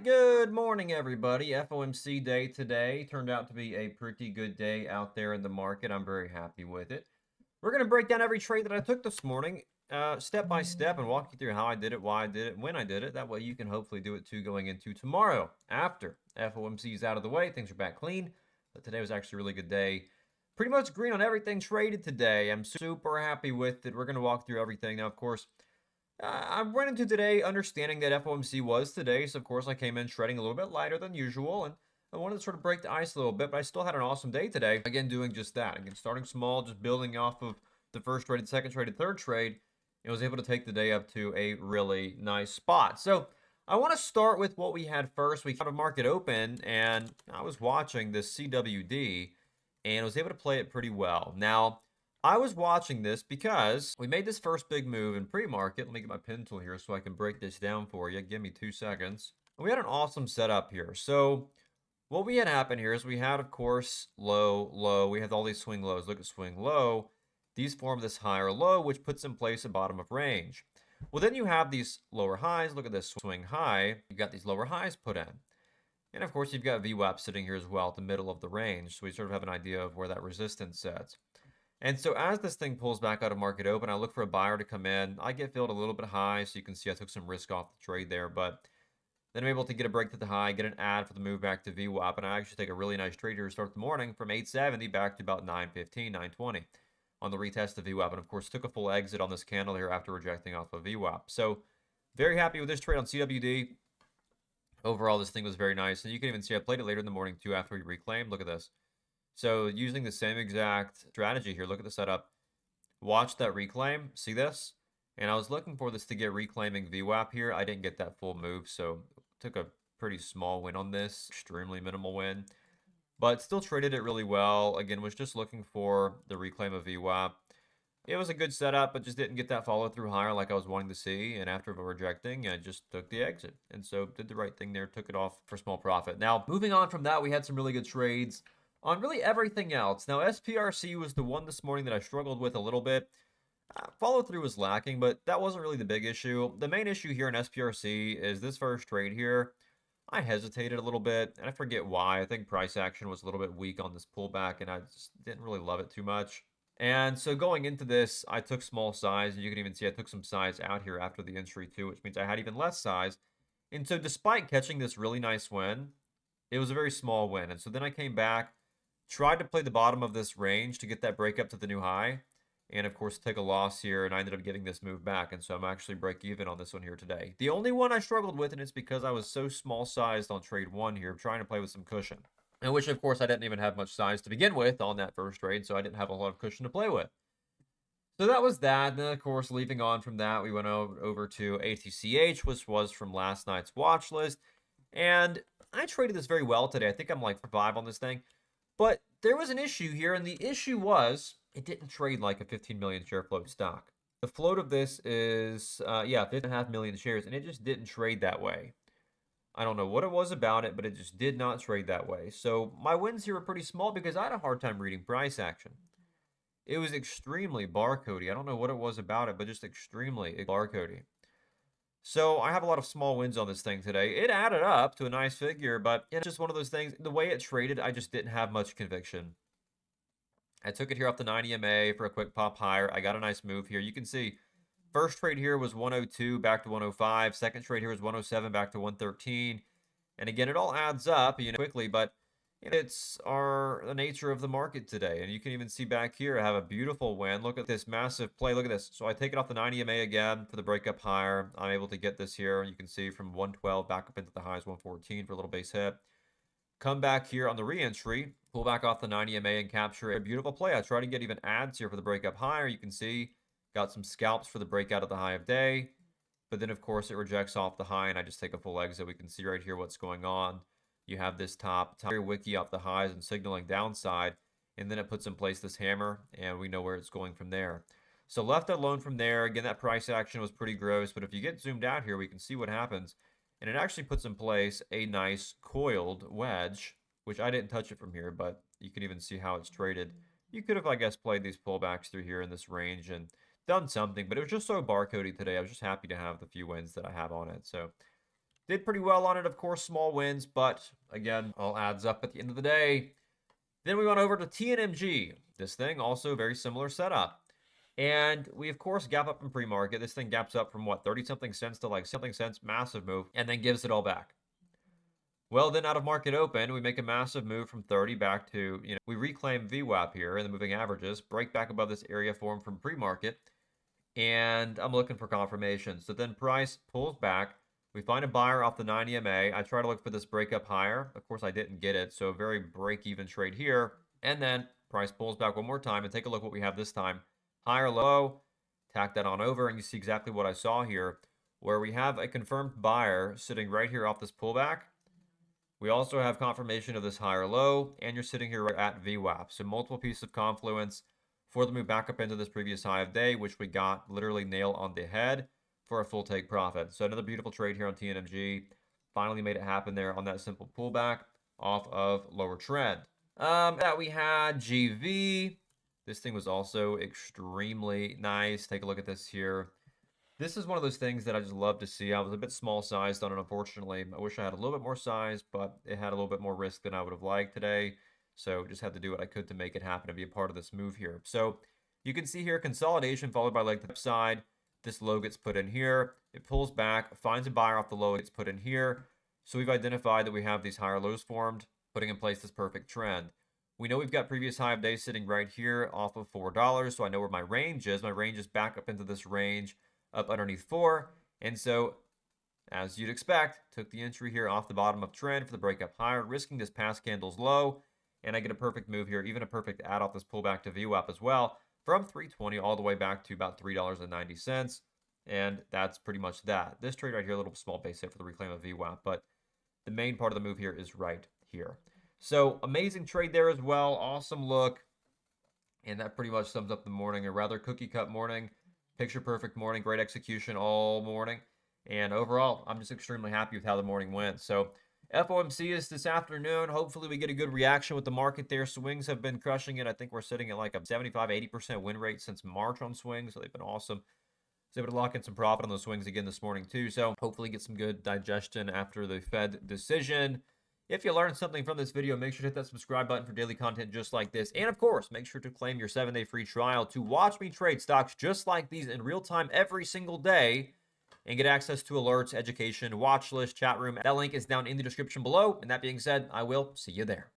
Good morning, everybody. FOMC day today turned out to be a pretty good day out there in the market. I'm very happy with it. We're going to break down every trade that I took this morning, step by step, and walk you through how I did it, why I did it, when I did it. That way you can hopefully do it too going into tomorrow. After FOMC is out of the way, things are back clean. But today was actually a really good day. Pretty much green on everything traded today. I'm super happy with it. We're going to walk through everything. Now, of course, I went into today understanding that FOMC was today, so of course I came in shredding a little bit lighter than usual, and I wanted to sort of break the ice a little bit, but I still had an awesome day today. Again, doing just that. Again, starting small, just building off of the first trade, second trade, third trade, and was able to take the day up to a really nice spot. So I want to start with what we had first. We had a market open, and I was watching this CWD, and was able to play it pretty well. Now, I was watching this because we made this first big move in pre-market. Let me get my pen tool here so I can break this down for you. Give me 2 seconds. We had an awesome setup here. So what we had happen here is we had, of course, low, low. We had all these swing lows. Look at swing low. These form this higher low, which puts in place a bottom of range. Well, then you have these lower highs. Look at this swing high. You got these lower highs put in. And of course, you've got VWAP sitting here as well at the middle of the range. So we sort of have an idea of where that resistance sits. And so as this thing pulls back out of market open, I look for a buyer to come in. I get filled a little bit high, so you can see I took some risk off the trade there, but then I'm able to get a break to the high, get an ad for the move back to VWAP, and I actually take a really nice trade here to start the morning from 870 back to about 915, 920 on the retest of VWAP, and of course took a full exit on this candle here after rejecting off of VWAP. So very happy with this trade on CWD. Overall, this thing was very nice, and you can even see I played it later in the morning too after we reclaimed. Look at this. So using the same exact strategy here, look at the setup. Watch that reclaim. See this? And I was looking for this to get reclaiming VWAP here. I didn't get that full move, so took a pretty small win on this. Extremely minimal win. But still traded it really well. Again, was just looking for the reclaim of VWAP. It was a good setup, but just didn't get that follow through higher like I was wanting to see. And after rejecting, I just took the exit. And so did the right thing there, took it off for small profit. Now, moving on from that, we had some really good trades on really everything else. Now, SPRC was the one this morning that I struggled with a little bit. Follow through was lacking, but that wasn't really the big issue. The main issue here in SPRC is this first trade here. I hesitated a little bit, and I forget why. I think price action was a little bit weak on this pullback, and I just didn't really love it too much. And so going into this, I took small size, and you can even see I took some size out here after the entry too, which means I had even less size. And so despite catching this really nice win, it was a very small win. And so then I came back, tried to play the bottom of this range to get that break up to the new high. And of course, take a loss here, and I ended up getting this move back. And so I'm actually break even on this one here today. The only one I struggled with, and it's because I was so small sized on trade one here, trying to play with some cushion. And which, of course, I didn't even have much size to begin with on that first trade, so I didn't have a lot of cushion to play with. So that was that. Then, of course, leaving on from that, we went over to ATCH, which was from last night's watch list. And I traded this very well today. I think I'm like 5 on this thing. But there was an issue here, and the issue was it didn't trade like a 15 million share float stock. The float of this is, 5.5 million shares, and it just didn't trade that way. I don't know what it was about it, but it just did not trade that way. So my wins here were pretty small because I had a hard time reading price action. It was extremely barcodey. I don't know what it was about it, but just extremely barcodey. So I have a lot of small wins on this thing today. It added up to a nice figure, but it's just one of those things. The way it traded, I just didn't have much conviction. I took it here off the 90 MA for a quick pop higher. I got a nice move here. You can see first trade here was 102 back to 105. Second trade here was 107 back to 113. And again, it all adds up, quickly, but it's the nature of the market today. And you can even see back here, I have a beautiful win. Look at this massive play. Look at this. So I take it off the 90 MA again for the breakup higher. I'm able to get this here. You can see from 112 back up into the highs 114 for a little base hit. Come back here on the re-entry, pull back off the 90 MA and capture a beautiful play. I try to get even ads here for the breakup higher. You can see got some scalps for the breakout of the high of day. But then, of course, it rejects off the high, and I just take a full exit. We can see right here what's going on. You have this top wiki off the highs and signaling downside, and then it puts in place this hammer, and we know where it's going from there. So left alone from there, again, that price action was pretty gross, but if you get zoomed out here, we can see what happens. And it actually puts in place a nice coiled wedge, which I didn't touch it from here, but you can even see how it's traded. You could have, I guess, played these pullbacks through here in this range and done something, but it was just so barcodey today. I was just happy to have the few wins that I have on it. So Did pretty well on it, of course, small wins, but again, all adds up at the end of the day. Then we went over to TNMG. This thing also very similar setup. And we, of course, gap up in pre-market. This thing gaps up from what, 30-something cents to like something cents, massive move, and then gives it all back. Well, then out of market open, we make a massive move from 30 back to, we reclaim VWAP here in the moving averages, break back above this area formed from pre-market, and I'm looking for confirmation. So then price pulls back. We find a buyer off the 9 EMA. I try to look for this breakup higher. Of course, I didn't get it, so very break-even trade here. And then price pulls back one more time, and take a look what we have this time. Higher, low, tack that on over, and you see exactly what I saw here, where we have a confirmed buyer sitting right here off this pullback. We also have confirmation of this higher low, and you're sitting here right at VWAP. So multiple pieces of confluence for the move back up into this previous high of day, which we got literally nail on the head for a full take profit. So another beautiful trade here on TNMG. Finally made it happen there on that simple pullback off of lower trend. That we had GV. This thing was also extremely nice. Take a look at this here. This is one of those things that I just love to see. I was a bit small sized on it, unfortunately. I wish I had a little bit more size, but it had a little bit more risk than I would have liked today. So just had to do what I could to make it happen, to be a part of this move here. So you can see here consolidation followed by leg to the upside. This low gets put in here. It pulls back, finds a buyer off the low, it gets put in here. So we've identified that we have these higher lows formed, putting in place this perfect trend. We know we've got previous high of day sitting right here off of $4. So I know where my range is. My range is back up into this range up underneath 4. And so, as you'd expect, took the entry here off the bottom of trend for the breakup higher, risking this past candle's low. And I get a perfect move here, even a perfect add off this pullback to VWAP as well, from 320 all the way back to about $3.90. And that's pretty much that. This trade right here, a little small base hit for the reclaim of VWAP, but the main part of the move here is right here. So amazing trade there as well. Awesome look. And that pretty much sums up the morning. A rather cookie cut morning. Picture perfect morning. Great execution all morning. And overall, I'm just extremely happy with how the morning went. So FOMC is this afternoon. Hopefully we get a good reaction with the market there. Swings have been crushing it. I think we're sitting at like a 75-80% win rate since March on swings. So they've been awesome. Was able to lock in some profit on those swings again this morning too. So hopefully get some good digestion after the Fed decision. If you learned something from this video, make sure to hit that subscribe button for daily content just like this. And of course, make sure to claim your 7-day free trial to watch me trade stocks just like these in real time every single day and get access to alerts, education, watch list, chat room. That link is down in the description below. And that being said, I will see you there.